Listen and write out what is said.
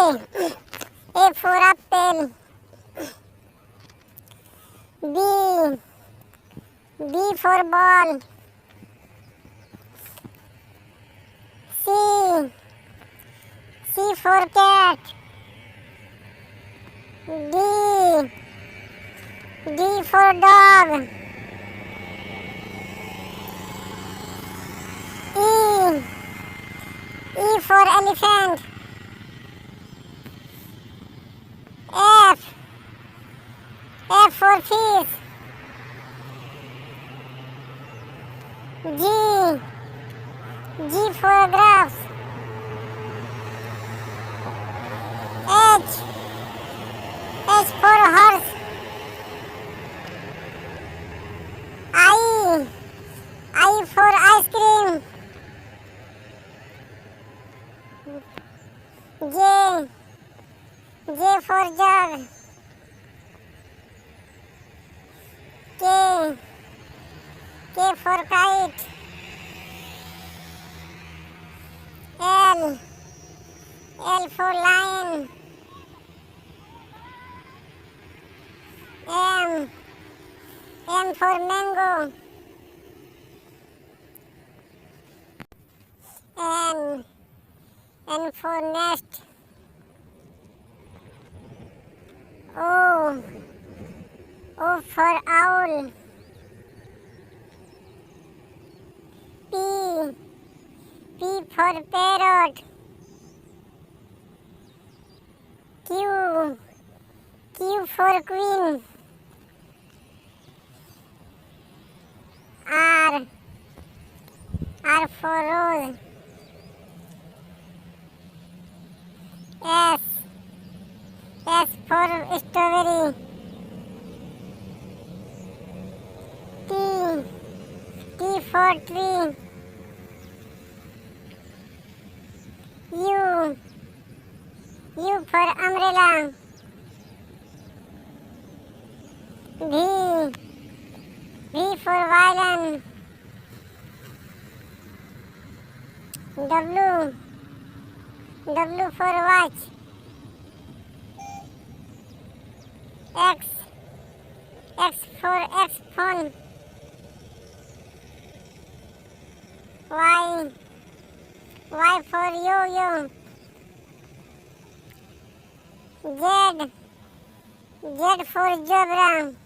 A for apple. B. B for ball. C. C for cat. D. D for dog. E. E for elephant. F. F for fish. G. G for grass. H. H for horse. I. I for ice cream. J. J for jug. K. K for kite. L. L for lion. M. M for mango. N. N for nest. O. O for owl. P. P for parrot. Q. Q for queen. R. R for rose. S. S for strawberry. T. T for tree. U. U for umbrella. V. V for violin. W. W for watch. X. X for X-phone. Y. Y for yo-yo. Z. Z for zebra.